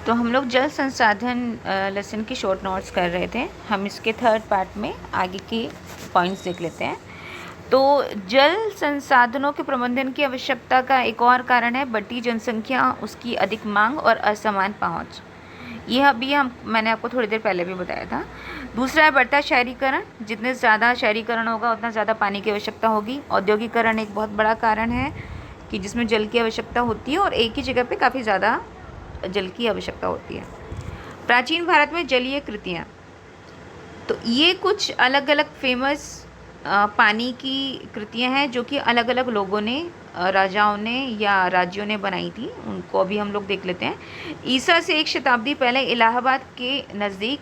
तो हम लोग जल संसाधन लेसन की शॉर्ट नोट्स कर रहे थे। हम इसके थर्ड पार्ट में आगे के पॉइंट्स देख लेते हैं। तो जल संसाधनों के प्रबंधन की आवश्यकता का एक और कारण है बढ़ती जनसंख्या, उसकी अधिक मांग और असमान पहुंच। यह अभी मैंने आपको थोड़ी देर पहले भी बताया था। दूसरा है बढ़ता शहरीकरण। जितने ज़्यादा शहरीकरण होगा उतना ज़्यादा पानी की आवश्यकता होगी। औद्योगिकरण एक बहुत बड़ा कारण है कि जिसमें जल की आवश्यकता होती है और एक ही जगह पे काफ़ी ज़्यादा जल की आवश्यकता होती है। प्राचीन भारत में जलीय कृतियाँ, तो ये कुछ अलग अलग फेमस पानी की कृतियाँ हैं जो कि अलग अलग लोगों ने, राजाओं ने या राज्यों ने बनाई थी। उनको अभी हम लोग देख लेते हैं। ईसा से 1 शताब्दी पहले इलाहाबाद के नज़दीक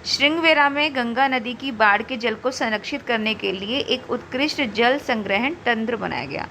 श्रृंगवेरा में गंगा नदी की बाढ़ के जल को संरक्षित करने के लिए एक उत्कृष्ट जल संग्रहण तंत्र बनाया गया।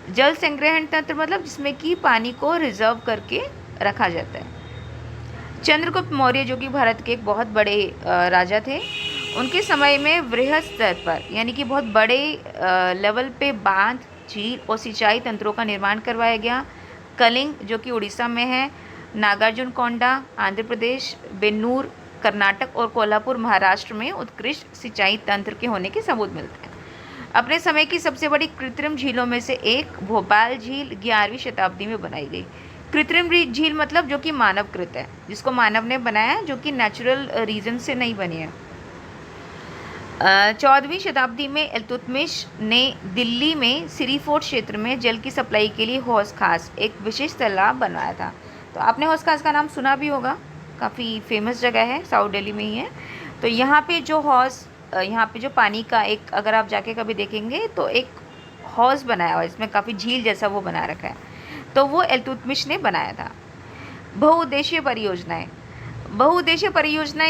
जल संग्रहण तंत्र मतलब जिसमें कि पानी को रिजर्व करके रखा जाता है। चंद्रगुप्त मौर्य जो कि भारत के एक बहुत बड़े राजा थे, उनके समय में वृहद स्तर पर यानी कि बहुत बड़े लेवल पे बांध, झील और सिंचाई तंत्रों का निर्माण करवाया गया। कलिंग जो कि उड़ीसा में है, नागार्जुनकोंडा आंध्र प्रदेश, बेन्नूर कर्नाटक और कोल्हापुर महाराष्ट्र में उत्कृष्ट सिंचाई तंत्र के होने के सबूत मिलते हैं। अपने समय की सबसे बड़ी कृत्रिम झीलों में से एक भोपाल झील 11वीं शताब्दी में बनाई गई। कृत्रिम झील मतलब जो कि मानवकृत है, जिसको मानव ने बनाया, जो कि नेचुरल रीजन से नहीं बनी है। 14वीं शताब्दी में इल्तुतमिश ने दिल्ली में सिरी फोर्ट क्षेत्र में जल की सप्लाई के लिए हौज खास एक विशेष तालाब बनवाया था। तो आपने हौज खास का नाम सुना भी होगा, काफ़ी फेमस जगह है, साउथ दिल्ली में ही है। तो यहाँ पे जो पानी का एक, अगर आप जाके कभी देखेंगे तो एक हौज बनाया हुआ है, इसमें काफ़ी झील जैसा वो बना रखा है, तो वो इल्तुतमिश ने बनाया था। बहुउद्देशीय परियोजनाएं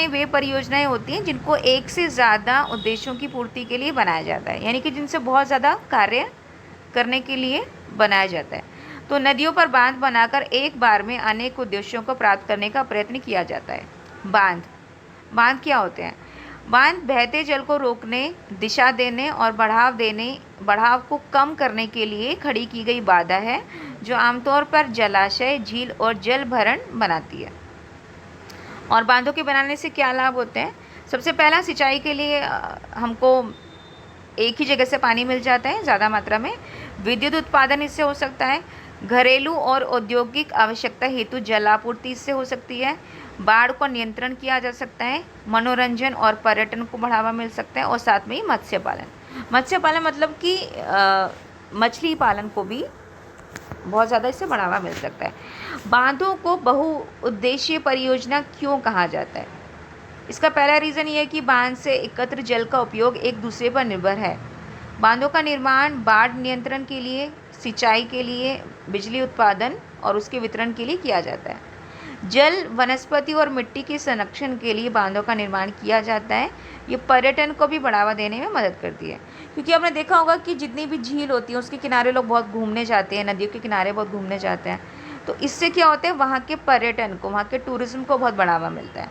वे परियोजनाएं होती हैं जिनको एक से ज़्यादा उद्देश्यों की पूर्ति के लिए बनाया जाता है, यानी कि जिनसे बहुत ज़्यादा कार्य करने के लिए बनाया जाता है। तो नदियों पर बांध बनाकर एक बार में अनेक उद्देश्यों को प्राप्त करने का प्रयत्न किया जाता है। बांध क्या होते हैं? बांध बहते जल को रोकने, दिशा देने और बढ़ाव को कम करने के लिए खड़ी की गई बाधा है, जो आमतौर पर जलाशय, झील और जल भरण बनाती है। और बांधों के बनाने से क्या लाभ होते हैं? सबसे पहला, सिंचाई के लिए हमको एक ही जगह से पानी मिल जाता है ज़्यादा मात्रा में। विद्युत उत्पादन इससे हो सकता है। घरेलू और औद्योगिक आवश्यकता हेतु जलापूर्ति इससे हो सकती है। बाढ़ को नियंत्रण किया जा सकता है। मनोरंजन और पर्यटन को बढ़ावा मिल सकता है। और साथ में ही मत्स्य पालन मतलब कि मछली पालन को भी बहुत ज़्यादा इससे बढ़ावा मिल सकता है। बांधों को बहुउद्देशीय परियोजना क्यों कहा जाता है? इसका पहला रीज़न ये है कि बांध से एकत्र जल का उपयोग एक दूसरे पर निर्भर है। बांधों का निर्माण बाढ़ नियंत्रण के लिए, सिंचाई के लिए, बिजली उत्पादन और उसके वितरण के लिए किया जाता है। जल, वनस्पति और मिट्टी के संरक्षण के लिए बांधों का निर्माण किया जाता है। ये पर्यटन को भी बढ़ावा देने में मदद करती है, क्योंकि आपने देखा होगा कि जितनी भी झील होती है उसके किनारे लोग बहुत घूमने जाते हैं, नदियों के किनारे बहुत घूमने जाते हैं। तो इससे क्या होता है, वहाँ के पर्यटन को, वहाँ के टूरिज़्म को बहुत बढ़ावा मिलता है।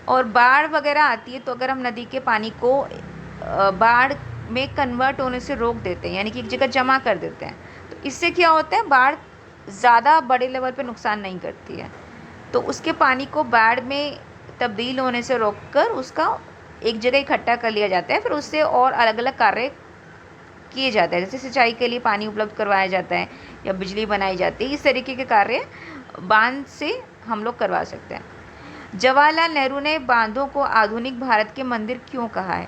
और बाढ़ वगैरह आती है तो अगर हम नदी के पानी को बाढ़ में कन्वर्ट होने से रोक देते हैं, यानी कि एक जगह जमा कर देते हैं, तो इससे क्या होता है, बाढ़ ज़्यादा बड़े लेवल पे नुकसान नहीं करती है। तो उसके पानी को बाढ़ में तब्दील होने से रोककर उसका एक जगह इकट्ठा कर लिया जाता है, फिर उससे और अलग अलग कार्य किए जाते हैं। जैसे सिंचाई के लिए पानी उपलब्ध करवाया जाता है या बिजली बनाई जाती है, इस तरीके के कार्य बांध से हम लोग करवा सकते हैं। जवाहरलाल नेहरू ने बांधों को आधुनिक भारत के मंदिर क्यों कहा है?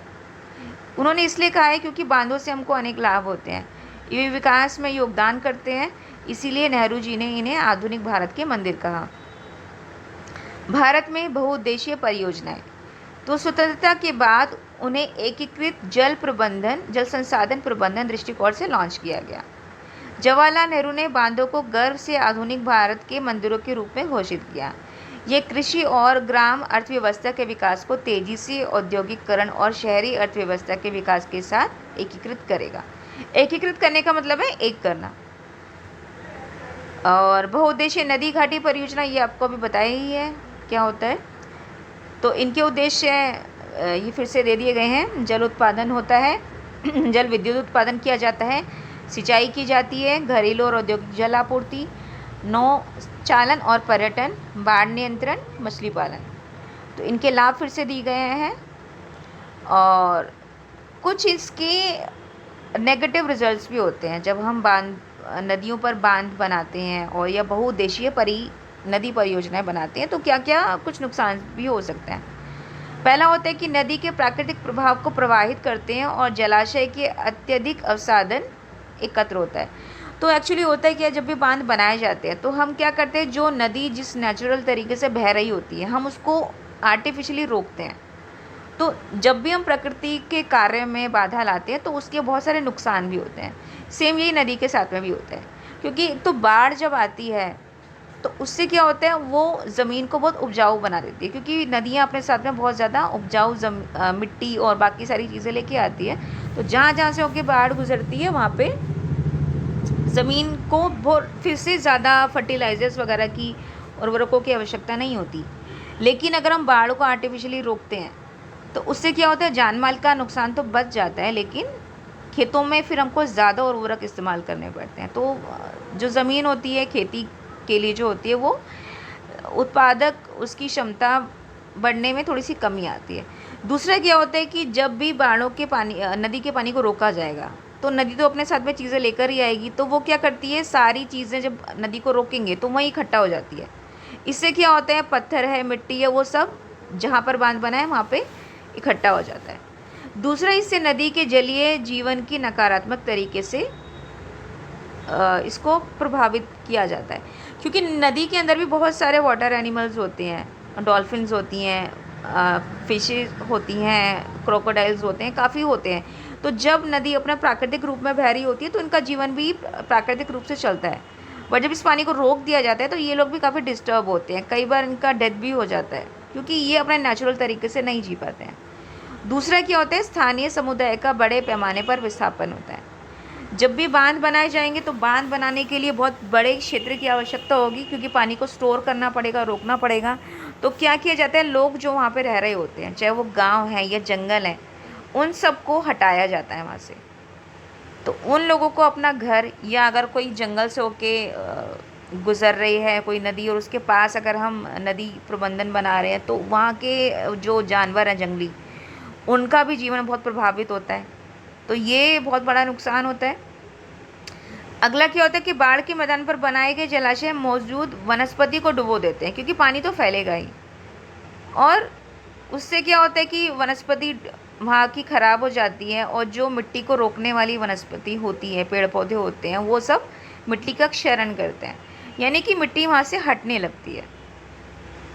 उन्होंने इसलिए कहा है क्योंकि बांधों से हमको अनेक लाभ होते हैं, ये विकास में योगदान करते हैं, इसीलिए नेहरू जी ने इन्हें आधुनिक भारत के मंदिर कहा। भारत में बहुउद्देशीय परियोजनाएं, तो स्वतंत्रता के बाद उन्हें एकीकृत जल संसाधन प्रबंधन दृष्टिकोण से लॉन्च किया गया। जवाहरलाल नेहरू ने बांधों को गर्व से आधुनिक भारत के मंदिरों के रूप में घोषित किया। ये कृषि और ग्राम अर्थव्यवस्था के विकास को तेजी से औद्योगिकरण और शहरी अर्थव्यवस्था के विकास के साथ एकीकृत करेगा। एकीकृत करने का मतलब है एक करना। और बहुउद्देशीय नदी घाटी परियोजना, ये आपको अभी बताया ही है क्या होता है। तो इनके उद्देश्य ये फिर से दे दिए गए हैं। जल उत्पादन होता है, जल विद्युत उत्पादन किया जाता है, सिंचाई की जाती है, घरेलू और औद्योगिक जल आपूर्ति, नौ चालन और पर्यटन, बाढ़ नियंत्रण, मछली पालन। तो इनके लाभ फिर से दिए गए हैं और कुछ इसके नेगेटिव रिजल्ट्स भी होते हैं जब हम नदियों पर बांध बनाते हैं और या बहुउद्देशीय नदी परियोजनाएं बनाते हैं, तो क्या क्या कुछ नुकसान भी हो सकते हैं। पहला होता है कि नदी के प्राकृतिक प्रभाव को प्रवाहित करते हैं और जलाशय के अत्यधिक अवसादन एकत्र होता है। तो एक्चुअली होता है क्या, जब भी बांध बनाए जाते हैं तो हम क्या करते हैं, जो नदी जिस नेचुरल तरीके से बह रही होती है हम उसको आर्टिफिशियली रोकते हैं। तो जब भी हम प्रकृति के कार्य में बाधा लाते हैं तो उसके बहुत सारे नुकसान भी होते हैं। सेम यही नदी के साथ में भी होता है, क्योंकि एक तो बाढ़ जब आती है तो उससे क्या होता है, वो ज़मीन को बहुत उपजाऊ बना देती है, क्योंकि नदियाँ अपने साथ में बहुत ज़्यादा उपजाऊ मिट्टी और बाकी सारी चीज़ें लेके आती है। तो जहाँ जहाँ से होकर बाढ़ गुजरती है वहाँ पे ज़मीन को बहुत फिर से ज़्यादा फर्टिलाइज़र्स वगैरह की उर्वरकों की आवश्यकता नहीं होती। लेकिन अगर हम बाढ़ को आर्टिफिशियली रोकते हैं तो उससे क्या होता है, जान माल का नुकसान तो बच जाता है, लेकिन खेतों में फिर हमको ज़्यादा उर्वरक इस्तेमाल करने पड़ते हैं। तो जो ज़मीन होती है खेती के लिए जो होती है वो उत्पादक उसकी क्षमता बढ़ने में थोड़ी सी कमी आती है। दूसरा क्या होता है कि जब भी बाढ़ों के पानी नदी के पानी को रोका जाएगा तो नदी तो अपने साथ में चीज़ें लेकर ही आएगी, तो वो क्या करती है, सारी चीज़ें जब नदी को रोकेंगे तो वहीं इकट्ठा हो जाती है। इससे क्या होता है, पत्थर है, मिट्टी है, वो सब जहाँ पर बांध बना है वहाँ पे इकट्ठा हो जाता है। दूसरा, इससे नदी के जलीय जीवन की नकारात्मक तरीके से इसको प्रभावित किया जाता है, क्योंकि नदी के अंदर भी बहुत सारे वाटर एनिमल्स होते हैं, डॉल्फिन्स होती हैं, फिशेस होती हैं, क्रोकोडाइल्स होते हैं, काफ़ी होते हैं। तो जब नदी अपने प्राकृतिक रूप में बह रही होती है तो इनका जीवन भी प्राकृतिक रूप से चलता है, पर जब इस पानी को रोक दिया जाता है तो ये लोग भी काफ़ी डिस्टर्ब होते हैं, कई बार इनका डेथ भी हो जाता है, क्योंकि ये अपने नेचुरल तरीके से नहीं जी पाते हैं। दूसरा क्या होता है, स्थानीय समुदाय का बड़े पैमाने पर विस्थापन होता है। जब भी बांध बनाए जाएंगे तो बांध बनाने के लिए बहुत बड़े क्षेत्र की आवश्यकता होगी, क्योंकि पानी को स्टोर करना पड़ेगा, रोकना पड़ेगा। तो क्या किया जाता है, लोग जो वहाँ पे रह रहे होते हैं, चाहे वो गांव है या जंगल है, उन सबको हटाया जाता है वहाँ से। तो उन लोगों को अपना घर, या अगर कोई जंगल से होके गुज़र रही है कोई नदी और उसके पास अगर हम नदी प्रबंधन बना रहे हैं, तो वहाँ के जो जानवर हैं जंगली, उनका भी जीवन बहुत प्रभावित होता है। तो ये बहुत बड़ा नुकसान होता है। अगला क्या होता है कि बाढ़ के मैदान पर बनाए गए जलाशय मौजूद वनस्पति को डुबो देते हैं, क्योंकि पानी तो फैलेगा ही, और उससे क्या होता है कि वनस्पति वहाँ की ख़राब हो जाती है, और जो मिट्टी को रोकने वाली वनस्पति होती है, पेड़ पौधे होते हैं, वो सब मिट्टी का क्षरण करते हैं, यानी कि मिट्टी वहाँ से हटने लगती है।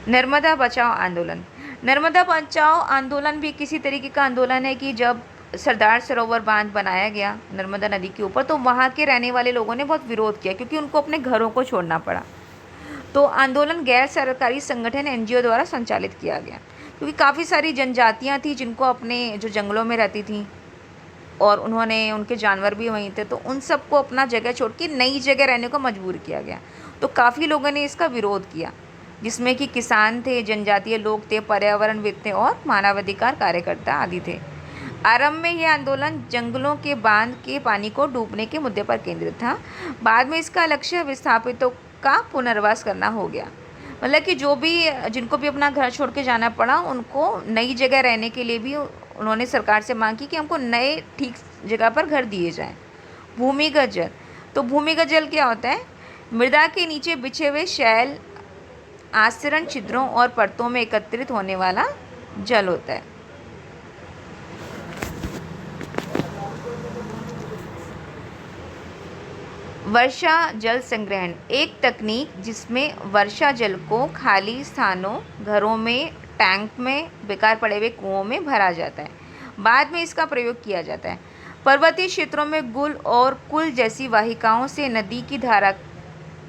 नर्मदा बचाओ आंदोलन। नर्मदा बचाओ आंदोलन भी किसी तरीके का आंदोलन है कि जब सरदार सरोवर बांध बनाया गया नर्मदा नदी के ऊपर, तो वहाँ के रहने वाले लोगों ने बहुत विरोध किया, क्योंकि उनको अपने घरों को छोड़ना पड़ा। तो आंदोलन गैर सरकारी संगठन एनजीओ द्वारा संचालित किया गया, क्योंकि काफ़ी सारी जनजातियाँ थी जिनको अपने जो जंगलों में रहती थी, और उन्होंने उनके जानवर भी वहीं थे, तो उन सबको अपना जगह छोड़ के नई जगह रहने को मजबूर किया गया। तो काफ़ी लोगों ने इसका विरोध किया, जिसमें कि किसान थे, जनजातीय लोग थे, पर्यावरणविद थे और मानवाधिकार कार्यकर्ता आदि थे। आरंभ में यह आंदोलन जंगलों के बांध के पानी को डूबने के मुद्दे पर केंद्रित था। बाद में इसका लक्ष्य विस्थापितों का पुनर्वास करना हो गया, मतलब कि जो भी जिनको भी अपना घर छोड़ के जाना पड़ा, उनको नई जगह रहने के लिए भी उन्होंने सरकार से मांग की कि हमको नए ठीक जगह पर घर दिए जाएं। भूमिगत जल। तो भूमिगत जल क्या होता है, मृदा के नीचे बिछे हुए शैल, आसरण छिद्रों और परतों में एकत्रित होने वाला जल होता है। वर्षा जल संग्रहण एक तकनीक जिसमें वर्षा जल को खाली स्थानों, घरों में, टैंक में, बेकार पड़े हुए कुओं में भरा जाता है। बाद में इसका प्रयोग किया जाता है। पर्वतीय क्षेत्रों में गुल और कुल जैसी वाहिकाओं से नदी की धारा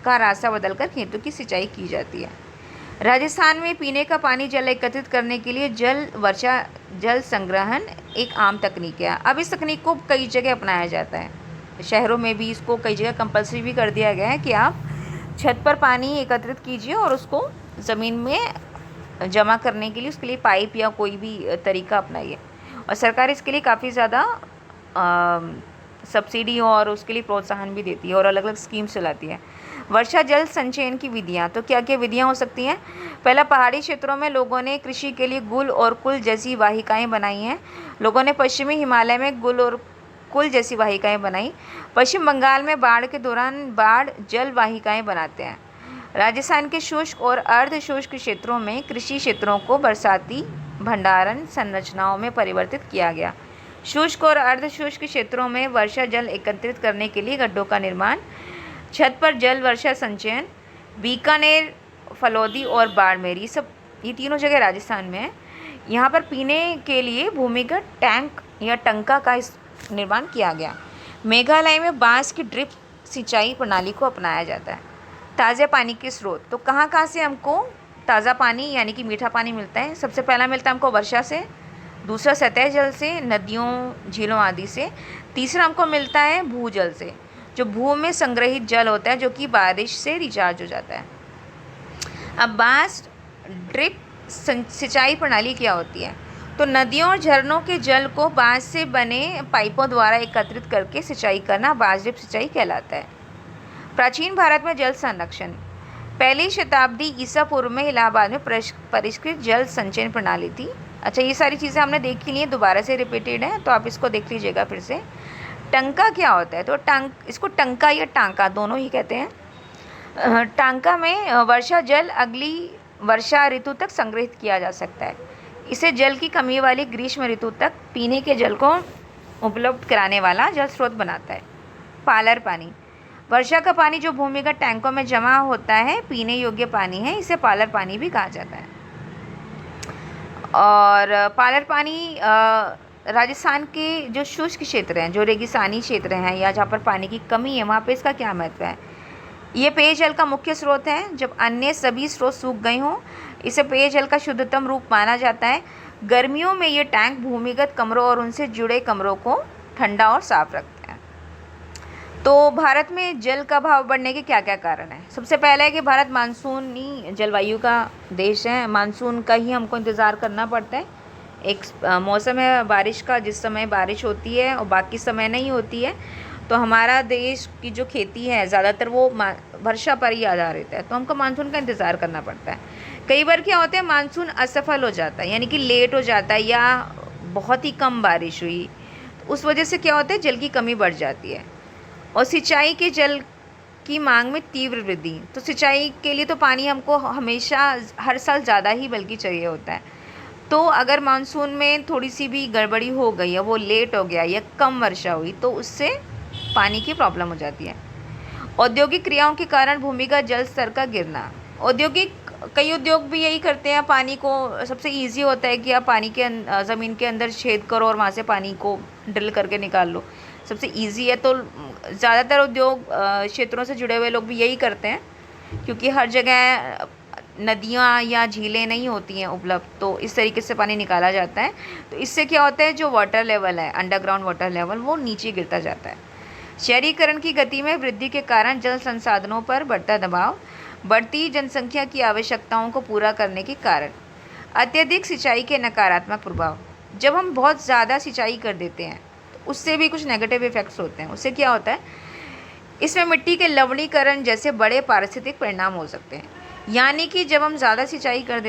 का रास्ता बदलकर खेतों की सिंचाई की जाती है। राजस्थान में पीने का पानी जल एकत्रित करने के लिए वर्षा जल संग्रहण एक आम तकनीक है। अब इस तकनीक को कई जगह अपनाया जाता है, शहरों में भी इसको कई जगह कंपलसरी भी कर दिया गया है कि आप छत पर पानी एकत्रित कीजिए और उसको ज़मीन में जमा करने के लिए उसके लिए पाइप या कोई भी तरीका अपनाइए। और सरकार इसके लिए काफ़ी ज़्यादा सब्सिडी और उसके लिए प्रोत्साहन भी देती है और अलग अलग स्कीम्स चलाती है। वर्षा जल संचयन की विधियाँ, तो क्या क्या विधियाँ हो सकती हैं? पहला, पहाड़ी क्षेत्रों में लोगों ने कृषि के लिए गुल और कुल जैसी वाहिकाएँ बनाई हैं। लोगों ने पश्चिमी हिमालय में गुल और कुल जैसी वाहिकाएँ बनाई। पश्चिम बंगाल में बाढ़ के दौरान बाढ़ जल वाहिकाएँ बनाते हैं। राजस्थान के शुष्क और अर्ध शुष्क क्षेत्रों में कृषि क्षेत्रों को बरसाती भंडारण संरचनाओं में परिवर्तित किया गया। शुष्क और अर्ध शुष्क क्षेत्रों में वर्षा जल एकत्रित करने के लिए गड्ढों का निर्माण, छत पर जल वर्षा संचयन, बीकानेर, फलौदी और बाड़मेर, ये तीनों जगह राजस्थान में है। यहाँ पर पीने के लिए भूमिगत टैंक या टंका का निर्माण किया गया। मेघालय में बांस की ड्रिप सिंचाई प्रणाली को अपनाया जाता है। ताज़े पानी के स्रोत, तो कहाँ कहाँ से हमको ताज़ा पानी यानी कि मीठा पानी मिलता है? सबसे पहला मिलता है हमको वर्षा से, दूसरा सतह जल से, नदियों झीलों आदि से, तीसरा हमको मिलता है भूजल से, जो भूमि में संग्रहित जल होता है जो कि बारिश से रिचार्ज हो जाता है। अब बांस ड्रिप सिंचाई प्रणाली क्या होती है? तो नदियों और झरनों के जल को बांस से बने पाइपों द्वारा एकत्रित करके सिंचाई करना बांस ड्रिप सिंचाई कहलाता है। प्राचीन भारत में जल संरक्षण, पहली शताब्दी ईसा पूर्व में इलाहाबाद में परिष्कृत जल संचयन प्रणाली थी। अच्छा, ये सारी चीज़ें हमने देख ली हैं, दोबारा से रिपीटेड है, तो आप इसको देख लीजिएगा फिर से। टंका क्या होता है? तो इसको टंका या टांका दोनों ही कहते हैं। टांका में वर्षा जल अगली वर्षा ऋतु तक संग्रहित किया जा सकता है। इसे जल की कमी वाली ग्रीष्म ऋतु तक पीने के जल को उपलब्ध कराने वाला जल स्रोत बनाता है। पालर पानी, वर्षा का पानी जो भूमिगत टैंकों में जमा होता है पीने योग्य पानी है, इसे पालर पानी भी कहा जाता है। और पालर पानी राजस्थान के जो शुष्क क्षेत्र हैं, जो रेगिस्तानी क्षेत्र हैं या जहाँ पर पानी की कमी है, वहाँ पे इसका क्या महत्व है? ये पेयजल का मुख्य स्रोत है। जब अन्य सभी स्रोत सूख गए हों, इसे पेयजल का शुद्धतम रूप माना जाता है। गर्मियों में ये टैंक भूमिगत कमरों और उनसे जुड़े कमरों को ठंडा और साफ रखते हैं। तो भारत में जल का अभाव बढ़ने के क्या क्या कारण हैं? सबसे पहला है कि भारत मानसूनी जलवायु का देश है। मानसून का ही हमको इंतज़ार करना पड़ता है। एक मौसम है बारिश का, जिस समय बारिश होती है और बाकी समय नहीं होती है। तो हमारा देश की जो खेती है ज़्यादातर वो वर्षा पर ही आधारित है, तो हमको मानसून का इंतज़ार करना पड़ता है। कई बार क्या होता है, मानसून असफल हो जाता है, यानी कि लेट हो जाता है या बहुत ही कम बारिश हुई, तो उस वजह से क्या होता है, जल की कमी बढ़ जाती है। और सिंचाई के जल की मांग में तीव्र वृद्धि, तो सिंचाई के लिए तो पानी हमको हमेशा हर साल ज़्यादा ही बल्कि चाहिए होता है। तो अगर मानसून में थोड़ी सी भी गड़बड़ी हो गई या वो लेट हो गया या कम वर्षा हुई तो उससे पानी की प्रॉब्लम हो जाती है। औद्योगिक क्रियाओं के कारण भूमिगत जल स्तर का गिरना, कई उद्योग भी यही करते हैं। पानी को सबसे इजी होता है कि आप पानी के ज़मीन के अंदर छेद करो और वहाँ से पानी को ड्रिल करके निकाल लो, सबसे इजी है। तो ज़्यादातर उद्योग क्षेत्रों से जुड़े हुए लोग भी यही करते हैं, क्योंकि हर जगह नदियाँ या झीलें नहीं होती हैं उपलब्ध, तो इस तरीके से पानी निकाला जाता है। तो इससे क्या होता है, जो वाटर लेवल है, अंडरग्राउंड वाटर लेवल, वो नीचे गिरता जाता है। शहरीकरण की गति में वृद्धि के कारण जल संसाधनों पर बढ़ता दबाव, बढ़ती जनसंख्या की आवश्यकताओं को पूरा करने के कारण, अत्यधिक सिंचाई के नकारात्मक प्रभाव, जब हम बहुत ज़्यादा सिंचाई कर देते हैं तो उससे भी कुछ नेगेटिव इफ़ेक्ट्स होते हैं। उससे क्या होता है, इसमें मिट्टी के लवणीकरण जैसे बड़े पारिस्थितिक परिणाम हो सकते हैं। यानी कि जब हम ज़्यादा सिंचाई कर देते